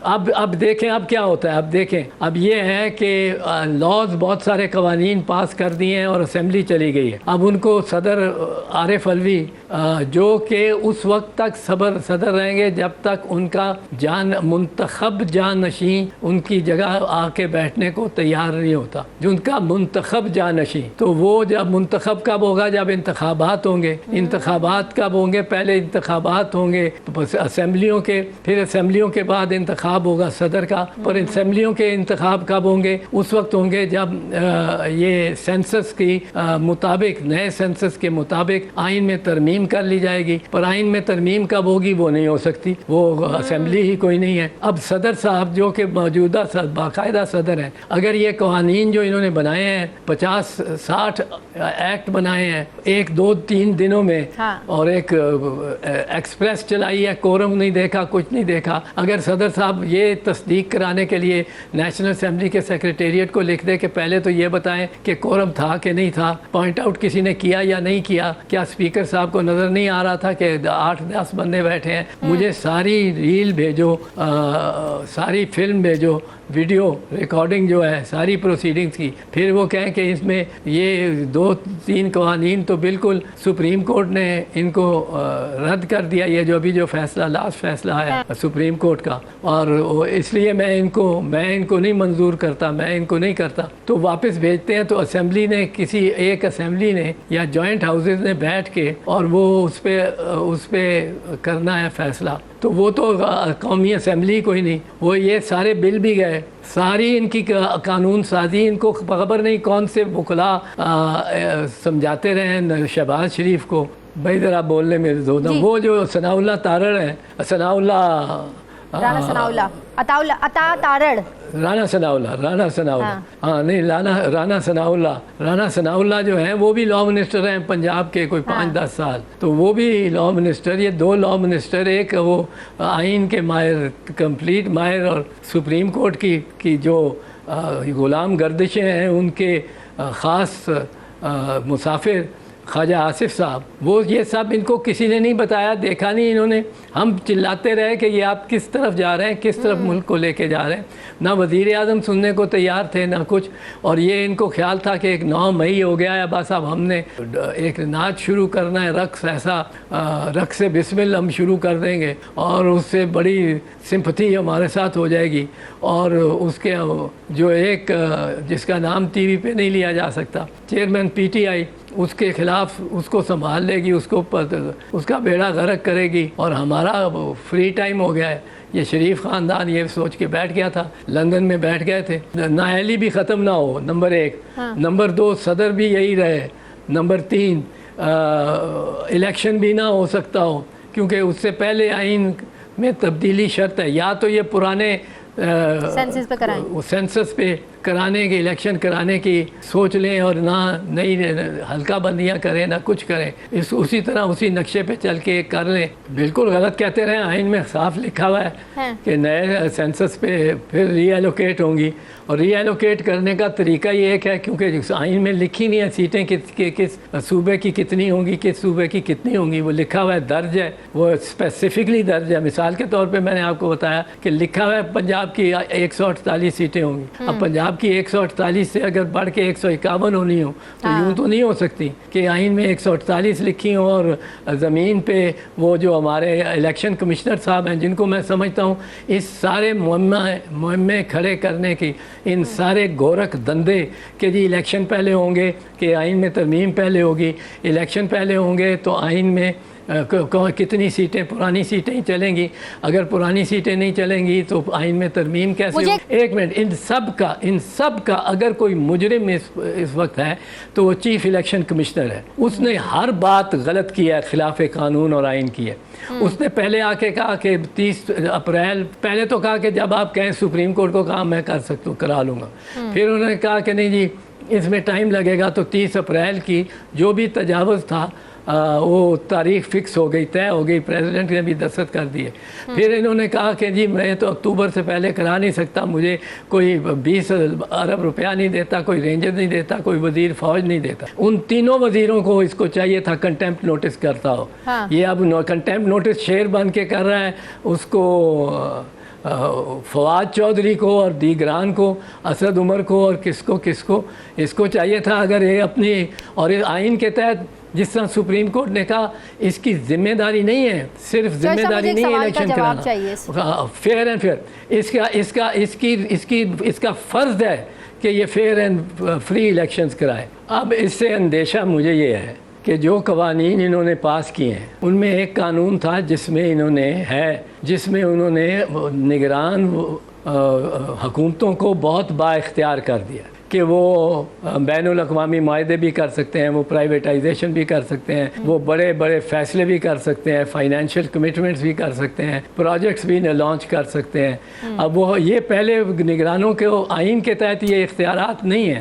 अब देखें अब क्या होता है। अब देखें, अब ये है कि लॉज बहुत सारे कवानीन पास कर दिए हैं और असेंबली चली गई है। अब उनको सदर आरिफ अलवी जो कि उस वक्त तक सदर रहेंगे जब तक उनका मुंतखब जानशी उनकी जगह आके बैठने को तैयार नहीं होता, जो उनका मुंतखब जानशी। तो वो जब मुंतखब कब होगा, जब इंतखाबात होंगे। इंतखाबात कब होंगे, पहले इंतखाबात होंगे असेंबलियों के, फिर असेंबलियों के बाद इंतखाब होगा सदर का। पर असेंबलियों के इंतखाब कब होंगे, उस वक्त होंगे जब ये सेंसस की मुताबिक, नए सेंसस के मुताबिक आइन में तरमीम कर ली जाएगी। पर आइन में तरमीम कब होगी वो नहीं हो सकती, वो असेंबली ही कोई नहीं है। अब सदर साहब जो कि मौजूदा बाकायदा सदर हैं, अगर ये कवानीन जो इन्होंने बनाए हैं 50-60 एक्ट बनाए हैं 1-2-3 दिनों में, हाँ। और एक एक्सप्रेस चलाई है, कोरम नहीं देखा, कुछ नहीं देखा। अगर सदर साहब ये तस्दीक कराने के लिए नेशनल असेंबली के सेक्रेटेरिएट को लिख दे कि पहले तो ये बताएं कि कोरम था कि नहीं था, पॉइंट आउट किसी ने किया या नहीं किया, क्या स्पीकर साहब को नज़र नहीं आ रहा था कि 8-10 बंदे बैठे हैं। मुझे सारी रील भेजो, सारी फिल्म भेजो, वीडियो रिकॉर्डिंग जो है सारी प्रोसीडिंग्स की। फिर वो कहें कि इसमें ये 2-3 कवानीन तो बिल्कुल सुप्रीम कोर्ट ने इनको रद्द कर दिया, ये जो अभी जो फैसला लास्ट फैसला आया सुप्रीम कोर्ट का, और इसलिए मैं इनको नहीं मंजूर करता, मैं इनको नहीं करता। तो वापस भेजते हैं। तो असेंबली ने, किसी एक असेंबली ने या जॉइंट हाउसेज ने बैठ के और वो उस पर करना है फैसला। तो वो तो कौमी असेंबली कोई नहीं, वो ये सारे बिल भी गए, सारी इनकी कानून साजी, इनको खबर नहीं कौन से बुखला समझाते रहे शहबाज शरीफ को। भाई ज़रा बोलने में दो ना, वो जो सनाउल्लाह तारड़ है, राणा सनाउल्लाह हाँ नहीं राणा सनाउल्लाह जो हैं वो भी लॉ मिनिस्टर हैं पंजाब के, कोई 5-10 साल। तो वो भी लॉ मिनिस्टर, ये 2 लॉ मिनिस्टर, एक वो आइन के माहिर, कंप्लीट माहिर, और सुप्रीम कोर्ट की जो गुलाम गर्दिशें हैं उनके ख़ास मुसाफिर ख्वाजा आसिफ साहब, वो ये सब इनको किसी ने नहीं बताया, देखा नहीं इन्होंने। हम चिल्लाते रहे कि ये आप किस तरफ जा रहे हैं, किस तरफ मुल्क को लेके जा रहे हैं। ना वज़ीर आज़म सुनने को तैयार थे ना कुछ, और ये इनको ख्याल था कि 9 मई हो गया है, बस अब हमने एक नाच शुरू करना है, रक्स, ऐसा रक्स से बिस्मिल्लाह हम शुरू कर देंगे और उससे बड़ी सिंपथी हमारे साथ हो जाएगी। और उसके जो एक जिसका नाम टीवी पे नहीं लिया जा सकता, चेयरमैन PTI, उसके खिलाफ उसको संभाल लेगी, उसका बेड़ा गर्क करेगी, और हमारा फ्री टाइम हो गया है। ये शरीफ ख़ानदान ये सोच के बैठ गया था, लंदन में बैठ गए थे, नाअहली भी ख़त्म ना हो, नंबर 1। हाँ। नंबर 2 सदर भी यही रहे। नंबर 3 इलेक्शन भी ना हो सकता हो, क्योंकि उससे पहले आइन में तब्दीली शर्त है। या तो ये पुराने सेंसस पे कराने की, इलेक्शन कराने की सोच लें और ना नई हल्का बंदियाँ करें, ना कुछ करें, उसी तरह उसी नक्शे पे चल के कर लें। बिल्कुल गलत कहते रहे, आइन में साफ लिखा हुआ है कि नए सेंसस पे फिर रीएलोकेट होंगी, और रीएलोकेट करने का तरीका ये एक है, क्योंकि आइन में लिखी नहीं है सीटें किस सूबे की कितनी होंगी, किस सूबे की कितनी होंगी, वो लिखा हुआ है, दर्ज है, वो स्पेसिफिकली दर्ज है। मिसाल के तौर पे मैंने आपको बताया कि लिखा हुआ है पंजाब की 148 सीटें होंगी। अब पंजाब की 148 से अगर बढ़ के 151 होनी हो तो यूँ तो नहीं हो सकती कि आइन में 148 लिखी हो और ज़मीन पे वो जो हमारे इलेक्शन कमिश्नर साहब हैं, जिनको मैं समझता हूँ इस सारे मुहिम्मे खड़े करने की, इन सारे गोरख धंधे के जी इलेक्शन पहले होंगे कि आइन में तरमीम पहले होगी, इलेक्शन पहले होंगे तो आइन में कितनी सीटें, पुरानी सीटें ही चलेंगी, अगर पुरानी सीटें नहीं चलेंगी तो आइन में तरमीम कैसे हो? एक मिनट, इन सब का अगर कोई मुजरिम इस वक्त है तो वो चीफ इलेक्शन कमिश्नर है। उसने हर बात गलत की है, खिलाफ कानून और आइन की है। उसने पहले आके कहा कि 30 अप्रैल, पहले तो कहा कि जब आप कहें सुप्रीम कोर्ट को कहा मैं कर सकता हूँ, करा लूँगा। फिर उन्होंने कहा कि नहीं जी इसमें टाइम लगेगा, तो 30 अप्रैल की जो भी तजावुज़ था वो तारीख फ़िक्स हो गई, तय हो गई, प्रेसिडेंट ने भी दस्तखत कर दिए। फिर इन्होंने कहा कि जी मैं तो अक्टूबर से पहले करा नहीं सकता, मुझे कोई 20 अरब रुपया नहीं देता, कोई रेंजर नहीं देता, कोई वज़ीर फ़ौज नहीं देता। उन तीनों वज़ीरों को इसको चाहिए था कंटेम्प्ट नोटिस करता हो। हाँ। ये अब कंटेम्प्ट नोटिस शेर बन के कर रहा है, उसको फवाद चौधरी को और दीगरान को, असद उमर को और किसको इसको चाहिए था अगर ये अपनी और इस आइन के तहत जिस तरह सुप्रीम कोर्ट ने कहा इसकी जिम्मेदारी नहीं है, सिर्फ जिम्मेदारी नहीं है इलेक्शन कराना, फेयर एंड फेयर, इसका फ़र्ज़ है कि ये फेयर एंड फ्री इलेक्शंस कराए। अब इससे अंदेशा मुझे ये है कि जो कवानीन इन्होंने पास किए हैं उनमें एक कानून था जिसमें उन्होंने निगरान हुकूमतों को बहुत बाइख्तियार कर दिया कि वो बैनुल अक़वामी माहदे भी कर सकते हैं, वो प्राइवेटाइजेशन भी कर सकते हैं, वो बड़े बड़े फ़ैसले भी कर सकते हैं, फाइनेंशियल कमिटमेंट्स भी कर सकते हैं, प्रोजेक्ट्स भी लॉन्च कर सकते हैं। अब वो ये पहले निगरानों के आइन के तहत ये इख्तियारात नहीं हैं।